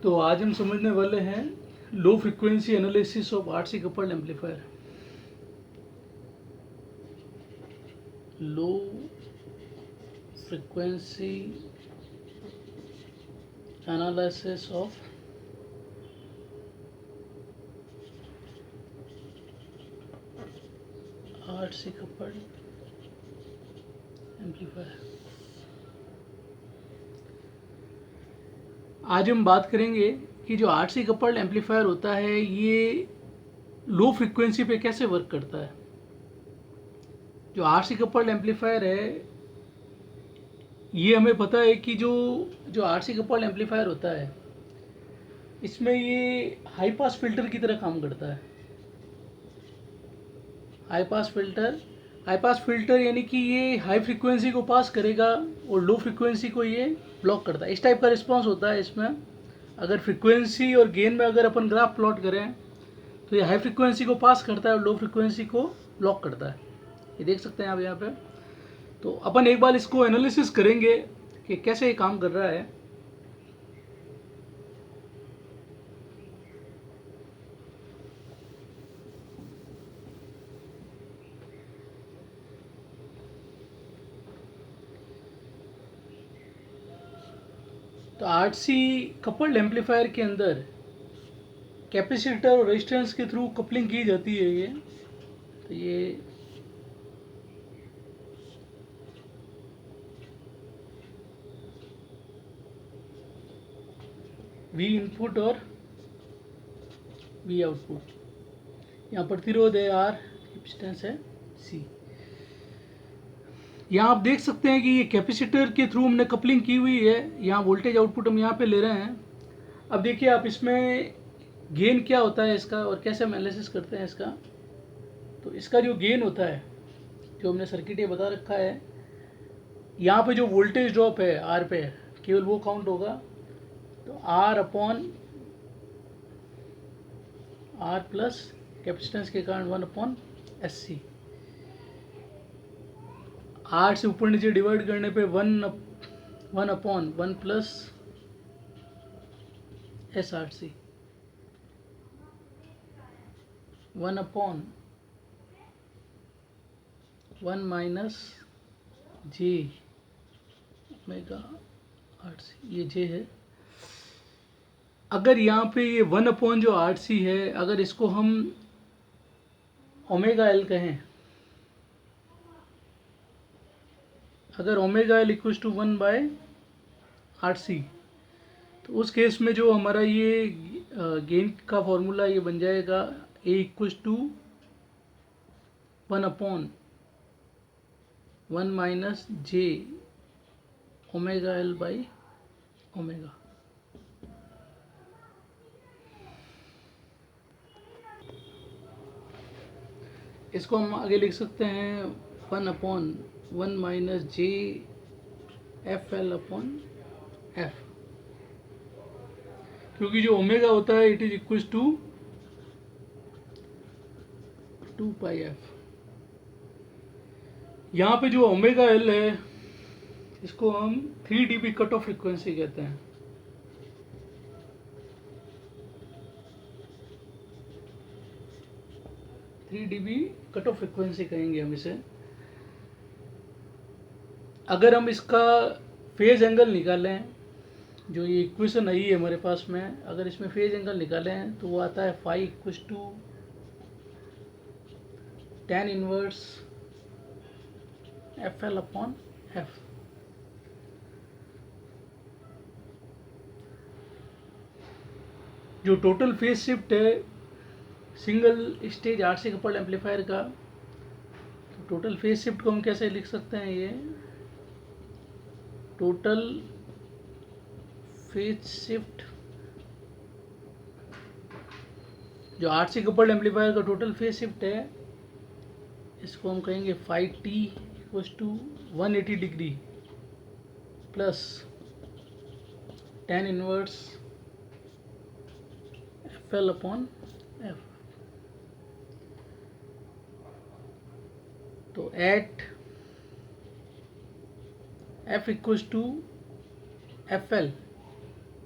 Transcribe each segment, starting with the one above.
तो आज हम समझने वाले हैं low frequency analysis of RC coupled amplifier. Low frequency analysis of RC coupled amplifier. आज हम बात करेंगे कि जो आरसी कपल्ड एम्पलीफायर होता है ये लो फ्रिक्वेंसी पे कैसे वर्क करता है। जो आरसी कपल्ड एम्पलीफायर है ये हमें पता है कि जो आरसी कपल्ड एम्पलीफायर होता है इसमें ये हाई पास फिल्टर की तरह काम करता है। हाई पास फिल्टर यानी कि ये हाई फ्रीक्वेंसी को पास करेगा और लो फ्रीक्वेंसी को ये ब्लॉक करता है। इस टाइप का रिस्पांस होता है इसमें। अगर फ्रीक्वेंसी और गेन में अगर अपन ग्राफ प्लॉट करें तो ये हाई फ्रीक्वेंसी को पास करता है और लो फ्रीक्वेंसी को ब्लॉक करता है। ये देख सकते हैं आप यहाँ पे। तो अपन एक बार इसको एनालिसिस करेंगे कि कैसे ये काम कर रहा है। तो आरसी कपल्ड एम्पलीफायर के अंदर कैपेसिटर और रेजिस्टेंस के थ्रू कपलिंग की जाती है ये। तो ये वी इनपुट और वी आउटपुट, यहाँ प्रतिरोध है आर, कैपेसिटेंस है सी। यहाँ आप देख सकते हैं कि ये कैपेसिटर के थ्रू हमने कपलिंग की हुई है। यहाँ वोल्टेज आउटपुट हम यहाँ पे ले रहे हैं। अब देखिए आप इसमें गेन क्या होता है इसका और कैसे हम एनालिसिस करते हैं इसका। तो इसका जो गेन होता है जो हमने सर्किट ये बता रखा है, यहाँ पे जो वोल्टेज ड्रॉप है आर पे केवल वो काउंट होगा। तो R upon R plus capacitance के कारण 1/SC। आर से ऊपर नीचे डिवाइड करने पे 1/1 plus SRC, 1/1 minus J omega RC, ये J है। अगर यहाँ पे ये 1/ जो RC है अगर इसको हम ओमेगा L कहें, अगर omega L equal to 1/RC तो उस केस में जो हमारा ये गेन का फॉर्मूला ये बन जाएगा A equal to 1/1 minus J omega L by omega. इसको हम आगे लिख सकते हैं 1/1 minus J FL upon F, क्योंकि जो ओमेगा होता है it is equal to 2πf। यहाँ पे जो ओमेगा L है इसको हम 3 dB कट ऑफ फ्रीक्वेंसी कहते हैं। dB कट ऑफ फ्रीक्वेंसी कहेंगे हम इसे। अगर हम इसका फेज एंगल निकालें, जो ये इक्वेशन आई है हमारे पास में, अगर इसमें फेज एंगल निकालें तो वो आता है phi equal to tan inverse FL upon F। जो टोटल फेज शिफ्ट है single stage RC coupled amplifier का, तो टोटल फेज शिफ्ट को हम कैसे लिख सकते हैं, ये टोटल फेज शिफ्ट, जो आरसी कपल्ड एम्पलीफायर का टोटल फेज शिफ्ट है इसको हम कहेंगे phi T equal to 180 degree plus tan inverse FL upon F। तो at F equal to FL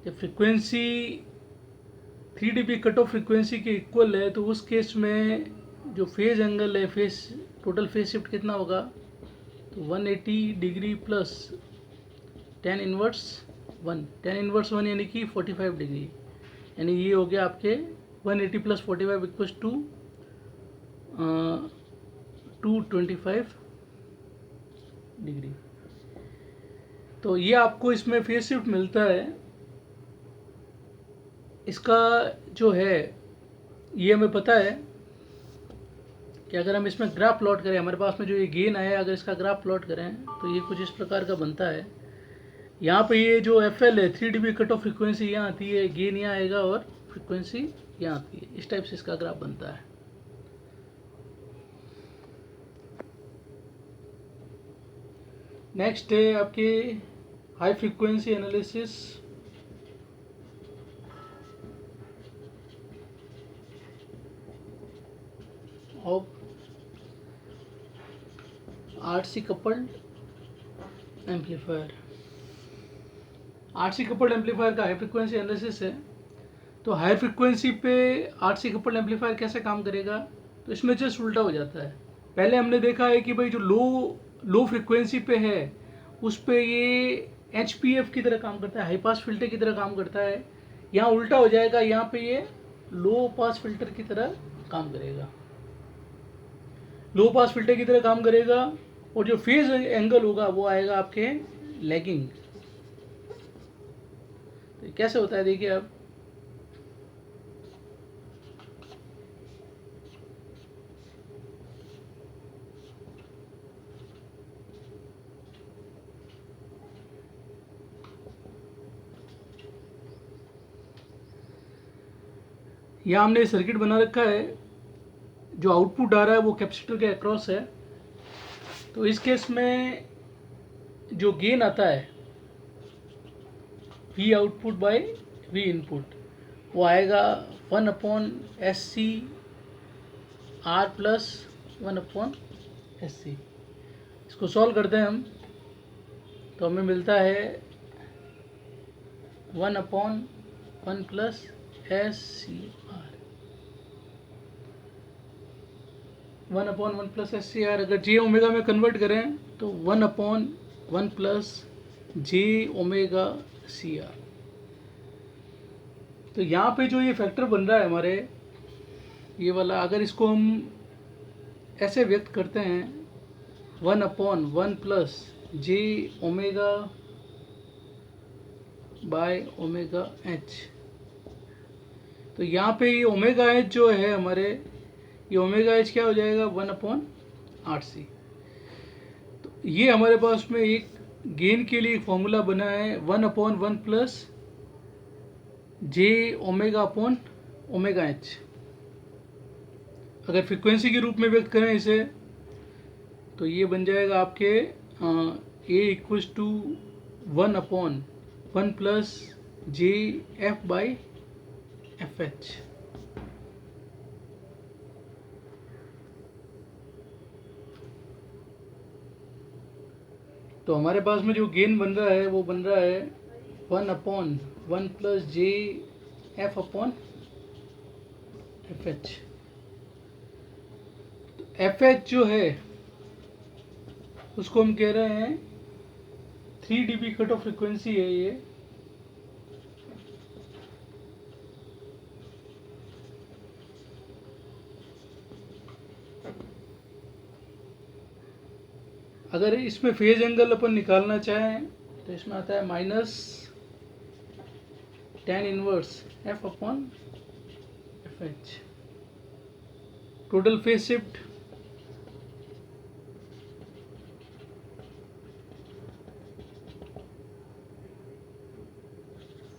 जब frequency 3 dB cut off frequency के इक्वल है तो उस केस में जो फेज एंगल है, फेज टोटल फेज शिफ्ट कितना होगा, तो 180 डिग्री प्लस tan इनवर्स 1 यानी कि 45 डिग्री, यानी ये हो गया आपके 180 प्लस 45 इक्वल्स टू 225 डिग्री। तो ये आपको इसमें फेज शिफ्ट मिलता है। इसका जो है ये हमें पता है कि अगर हम इसमें ग्राफ प्लॉट करें, हमारे पास में जो ये गेन आया, अगर इसका ग्राफ प्लॉट करें तो ये कुछ इस प्रकार का बनता है। यहाँ पे ये जो FL है 3 dB कट ऑफ फ्रिक्वेंसी यहाँ आती है, गेन यहाँ आएगा और फ्रिक्वेंसी यहाँ आती है। इस टाइप से इसका ग्राफ बनता है। नेक्स्ट है आपके high frequency analysis. Of RC coupled amplifier. RC coupled amplifier का हाई फ्रिक्वेंसी एनालिसिस है। तो हाई फ्रिक्वेंसी पे RC कपल्ड एम्पलीफायर कैसे काम करेगा, तो इसमें जस्ट उल्टा हो जाता है। पहले हमने देखा है कि भाई जो लो फ्रिक्वेंसी पे है उस पे ये HPF की तरह काम करता है, हाई पास फिल्टर की तरह काम करता है। यहाँ उल्टा हो जाएगा, यहाँ पे ये लो पास फिल्टर की तरह काम करेगा, लो पास फिल्टर की तरह काम करेगा। और जो फेज एंगल होगा वो आएगा आपके लैगिंग। तो कैसे होता है देखिए आप, यहाँ हमने सर्किट बना रखा है, जो आउटपुट आ रहा है वो कैपेसिटर के अक्रॉस है। तो इस केस में जो गेन आता है V output by V input, वो आएगा 1/SC R प्लस 1/SC। इसको सॉल्व करते हैं हम तो हमें मिलता है 1/1 प्लस SCR। 1/1 प्लस SCR अगर J ओमेगा में कन्वर्ट करें तो 1/1 प्लस J ओमेगा CR। तो यहाँ पे जो ये फैक्टर बन रहा है हमारे, ये वाला, अगर इसको हम ऐसे व्यक्त करते हैं 1/1 plus J omega by omega H, तो यहाँ पे ये ओमेगा H जो है हमारे, ये ओमेगा H क्या हो जाएगा 1/RC। तो ये हमारे पास में एक गेन के लिए एक फॉर्मूला बना है 1/1 plus J omega upon omega H। अगर फ्रिक्वेंसी के रूप में व्यक्त करें इसे तो ये बन जाएगा आपके A equals to 1/1 plus JF by FH। तो हमारे पास में जो गेन बन रहा है वो बन रहा है 1/1 प्लस JF अपॉन FH। तो FH जो है उसको हम कह रहे हैं 3 dB कट ऑफ फ्रिक्वेंसी है ये। अगर इसमें फेज एंगल अपन निकालना चाहें तो इसमें आता है minus tan inverse F upon FH। Total phase shift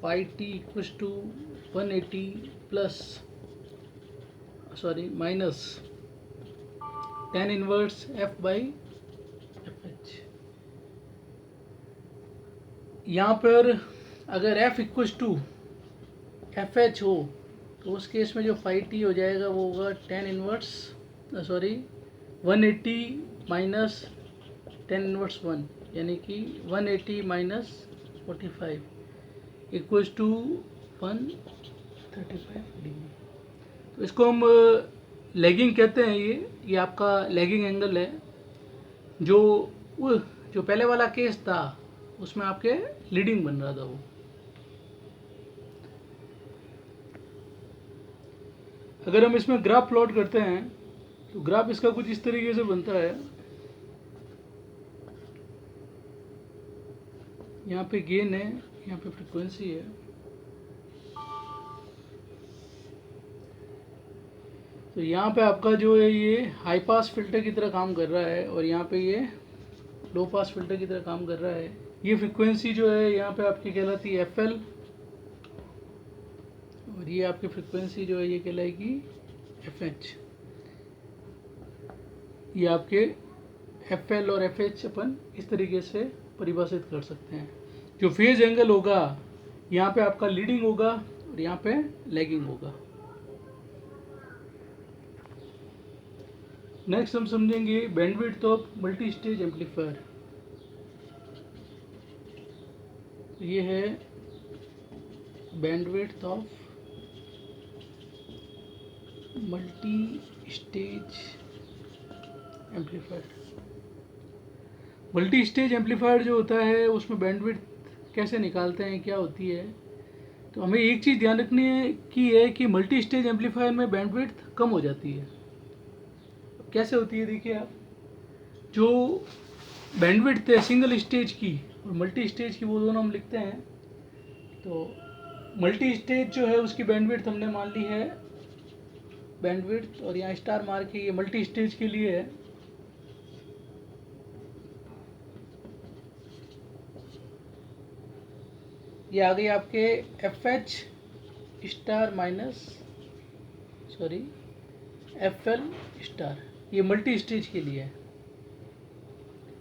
phi t equals to 180 plus minus tan inverse F by FH। यहाँ पर अगर F इक्वल्स टू FH हो तो उस केस में जो phi t हो जाएगा वो होगा tan inverse 180 minus tan inverse 1, यानी कि 180 माइनस 45, इक्वल्स टू 135 डिग्री। तो इसको हम लैगिंग कहते हैं। ये आपका लैगिंग एंगल है। जो जो पहले वाला केस था उसमें आपके लीडिंग बन रहा था वो। अगर हम इसमें ग्राफ प्लॉट करते हैं तो ग्राफ इसका कुछ इस तरीके से बनता है। यहाँ पे गेन है, यहाँ पे फ्रीक्वेंसी है। तो यहाँ पे आपका जो है ये हाई पास फिल्टर की तरह काम कर रहा है और यहाँ पे ये लो पास फिल्टर की तरह काम कर रहा है। ये फ्रीक्वेंसी जो है यहाँ पे आपकी कहलाती है FL और ये आपकी फ्रीक्वेंसी जो है ये कहलाएगी FH। ये आपके FL और FH अपन इस तरीके से परिभाषित कर सकते हैं। जो फेज एंगल होगा यहाँ पे आपका लीडिंग होगा और यहाँ पे लैगिंग होगा। नेक्स्ट हम समझेंगे bandwidth of multi stage amplifier. ये है bandwidth of multi stage amplifier. Multi stage amplifier जो होता है उसमें बैंडविड्थ कैसे निकालते हैं, क्या होती है। तो हमें एक चीज़ ध्यान रखनी है कि मल्टी स्टेज एम्पलीफायर में बैंडविड्थ कम हो जाती है। कैसे होती है देखिए आप, जो बैंडविड्थ है सिंगल स्टेज की और मल्टी स्टेज की वो दोनों हम लिखते हैं। तो मल्टी स्टेज जो है उसकी बैंडविड्थ हमने मान ली है बैंडविड्थ और यहाँ स्टार मार के ये मल्टी स्टेज के लिए है। ये आ गई आपके FH star minus FL star, ये मल्टी स्टेज के लिए है।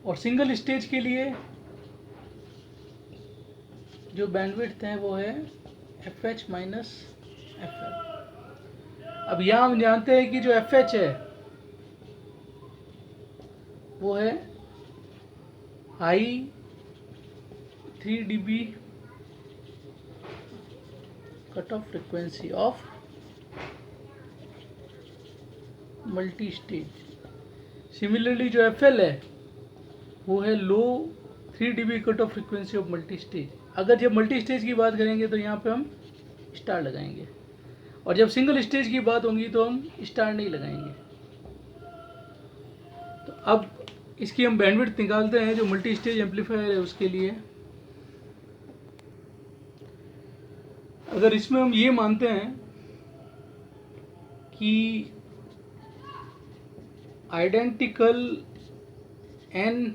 और सिंगल स्टेज के लिए जो बैंडविड्थ है वो है FH माइनस FL। अब यहाँ हम जानते हैं कि जो FH है वो है high 3 dB cut off frequency of multi stage. Similarly जो FL है वो है लो 3 dB cut off frequency of multi stage. अगर जब मल्टी स्टेज की बात करेंगे तो यहाँ पे हम स्टार लगाएंगे और जब सिंगल स्टेज की बात होगी तो हम स्टार नहीं लगाएंगे। तो अब इसकी हम बैंडविड्थ निकालते हैं जो मल्टी स्टेज एम्पलीफायर है उसके लिए। अगर इसमें हम ये मानते हैं कि आइडेंटिकल n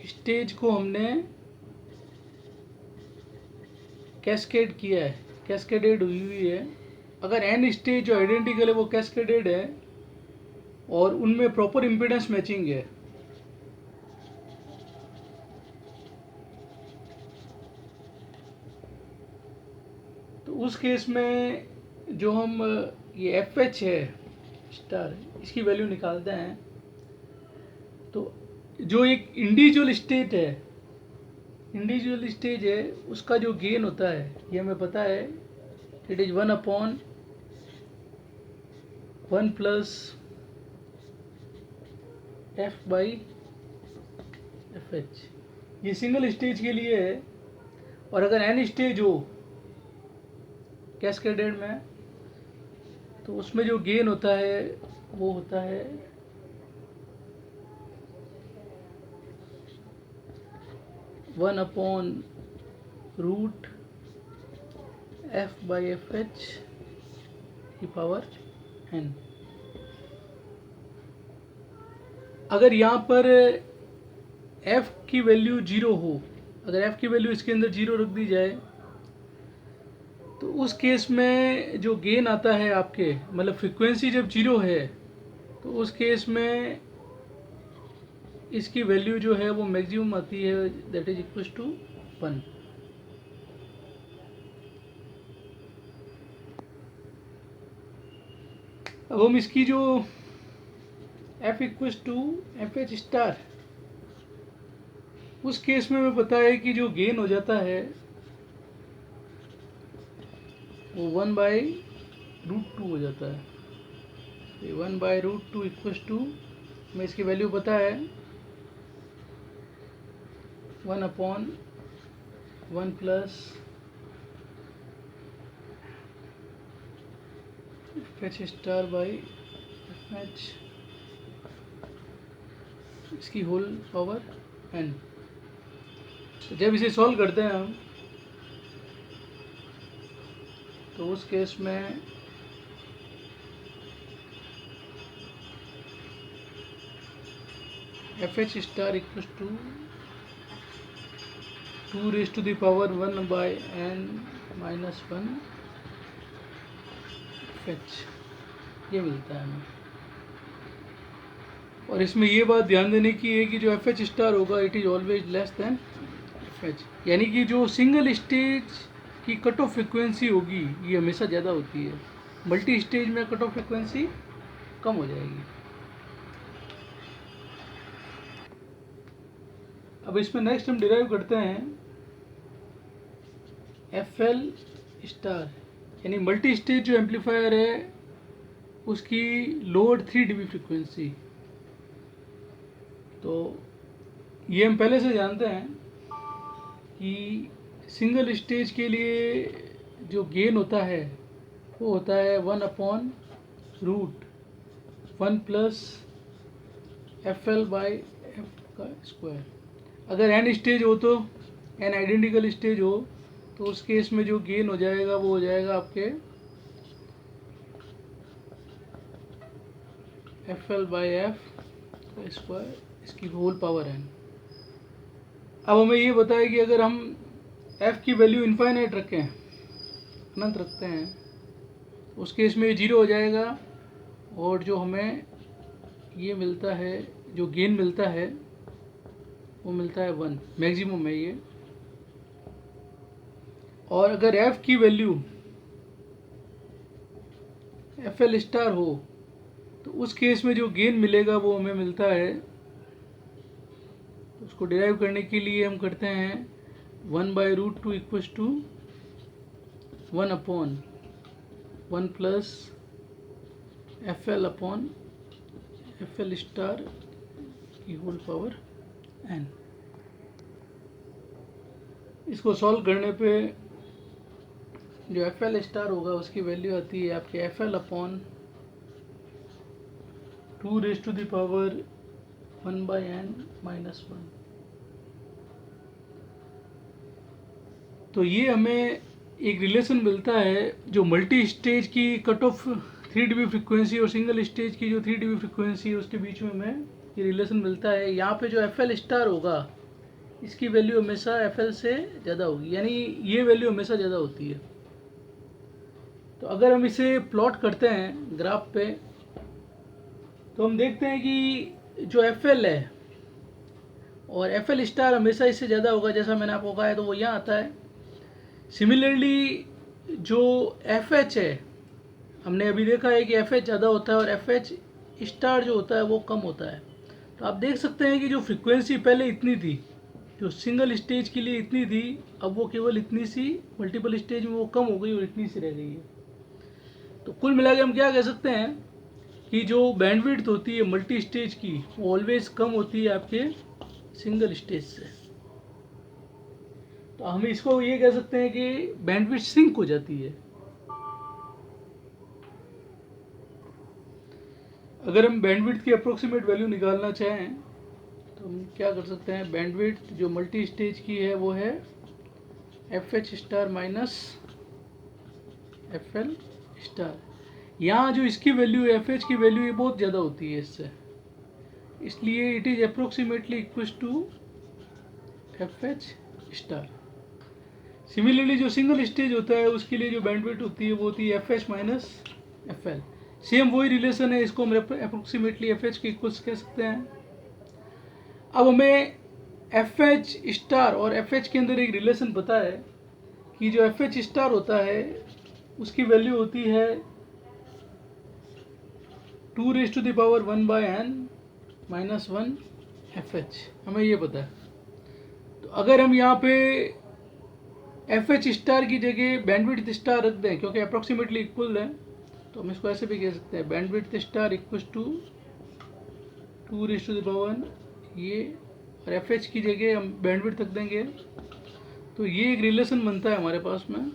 स्टेज को हमने कैस्केड किया है, कैस्केडेड हुई है। अगर n स्टेज जो आइडेंटिकल है वो कैस्केडेड है और उनमें प्रॉपर इम्पीडेंस मैचिंग है, तो उस केस में जो हम ये FH है स्टार इसकी वैल्यू निकालते हैं। तो जो एक इंडिविजुअल स्टेज है उसका जो गेन होता है ये हमें पता है, इट इज 1/1 प्लस F/FH। ये सिंगल स्टेज के लिए है। और अगर n स्टेज हो कैस्केडेड में तो उसमें जो गेन होता है वो होता है 1/√F/FH की पावर n। अगर यहाँ पर f की वैल्यू 0 हो, अगर f की वैल्यू इसके अंदर 0 रख दी जाए तो उस केस में जो गेन आता है आपके, मतलब फ्रीक्वेंसी जब 0 है तो उस केस में इसकी वैल्यू जो है वो मैक्सिमम आती है, दैट इज इक्वल टू 1। अब हम इसकी जो F equal to FH star, उस केस में हमें पता है कि जो गेन हो जाता है वो 1/√2 हो जाता है। ये 1/√2 इक्वल्स टू, हमें इसकी वैल्यू पता है 1/1 plus FH star by FH इसकी होल पावर n। तो जब इसे सॉल्व करते हैं हम, तो उस केस में FH star equals to 2⁻1/n minus 1 FH, ये मिलता है हमें। और इसमें ये बात ध्यान देने की है कि जो FH स्टार होगा it is always less than FH, यानी कि जो सिंगल स्टेज की कट ऑफ फ्रिक्वेंसी होगी ये हमेशा ज़्यादा होती है, मल्टी स्टेज में कट ऑफ फ्रिक्वेंसी कम हो जाएगी। अब इसमें नेक्स्ट हम डिराइव करते हैं FL स्टार, यानी मल्टी स्टेज जो एम्पलीफायर है उसकी लोड 3 dB फ्रिक्वेंसी। तो ये हम पहले से जानते हैं कि सिंगल स्टेज के लिए जो गेन होता है वो होता है 1/√1 प्लस FL/F का स्क्वायर। अगर n स्टेज हो तो n आइडेंटिकल स्टेज हो तो उस केस में जो गेन हो जाएगा वो हो जाएगा आपके FL/F का स्क्वायर इसकी होल पावर n। अब हमें ये बताया कि अगर हम f की वैल्यू इनफाइनाइट रखें, अनंत रखते हैं, उस केस में 0 हो जाएगा और जो हमें ये मिलता है, जो गेन मिलता है वो मिलता है 1, मैक्सिमम है ये। और अगर f की वैल्यू FL स्टार हो तो उस केस में जो गेन मिलेगा वो हमें मिलता है, उसको डिराइव करने के लिए हम करते हैं 1/√2 equals to 1/1 plus FL star की होल पावर n। इसको सॉल्व करने पे जो FL स्टार होगा उसकी वैल्यू आती है आपके FL/2⁻1/n माइनस 1। तो ये हमें एक रिलेशन मिलता है जो मल्टी स्टेज की कट ऑफ 3 dB फ्रिक्वेंसी और सिंगल स्टेज की जो 3 dB फ्रिक्वेंसी है उसके बीच में हमें ये रिलेशन मिलता है। यहाँ पे जो FL स्टार होगा इसकी वैल्यू हमेशा FL से ज़्यादा होगी, यानी ये वैल्यू हमेशा ज़्यादा होती है। तो अगर हम इसे प्लॉट करते हैं ग्राफ पे तो हम देखते हैं कि जो FL है और FL स्टार हमेशा इससे ज़्यादा होगा, जैसा मैंने आपको कहा है, तो वो यहाँ आता है। सिमिलरली जो FH है, हमने अभी देखा है कि FH ज़्यादा होता है और FH स्टार जो होता है वो कम होता है। तो आप देख सकते हैं कि जो फ्रिक्वेंसी पहले इतनी थी, जो सिंगल स्टेज के लिए इतनी थी, अब वो केवल इतनी सी मल्टीपल स्टेज में वो कम हो गई और इतनी सी रह गई है। तो कुल मिला के हम क्या कह सकते हैं कि जो बैंडविड्थ होती है मल्टी स्टेज की वो ऑलवेज कम होती है आपके सिंगल स्टेज से। तो हम इसको ये कह सकते हैं कि बैंडविड्थ सिंक हो जाती है। अगर हम बैंडविड्थ की अप्रोक्सीमेट वैल्यू निकालना चाहें तो हम क्या कर सकते हैं, बैंडविड्थ जो मल्टी स्टेज की है वो है FH star minus FL star. यहाँ जो इसकी वैल्यू है FH की वैल्यू ये बहुत ज़्यादा होती है इससे, इसलिए it is approximately equals to FH star. Similarly जो सिंगल स्टेज होता है उसके लिए जो बैंडविड्थ होती है वो होती है FH माइनस FL। सेम वही रिलेशन है, इसको हम अप्रोक्सीमेटली FH के इक्वल्स कह सकते हैं। अब हमें FH स्टार और FH के अंदर एक रिलेशन पता है कि जो FH स्टार होता है उसकी वैल्यू होती है 2⁻1/n माइनस 1 FH, हमें ये पता है। तो अगर हम यहाँ पे एफ एच स्टार की जगह बैंडविड्थ स्टार रख दें क्योंकि अप्रोक्सीमेटली इक्वल है, तो हम इसको ऐसे भी कह सकते हैं बैंडविड्थ स्टार इक्वल्स टू 2 ये, और एफ एच की जगह हम बैंडविड्थ रख देंगे। तो ये एक रिलेशन बनता है हमारे पास में,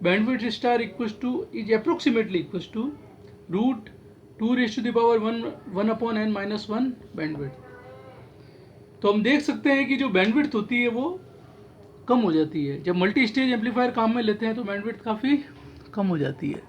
bandwidth star equals to is approximately equals to root 2^(1/n-1 bandwidth. तो हम देख सकते हैं कि जो बैंडविड्थ होती है वो कम हो जाती है जब मल्टी स्टेज एम्पलीफायर काम में लेते हैं, तो बैंडविड्थ काफ़ी कम हो जाती है।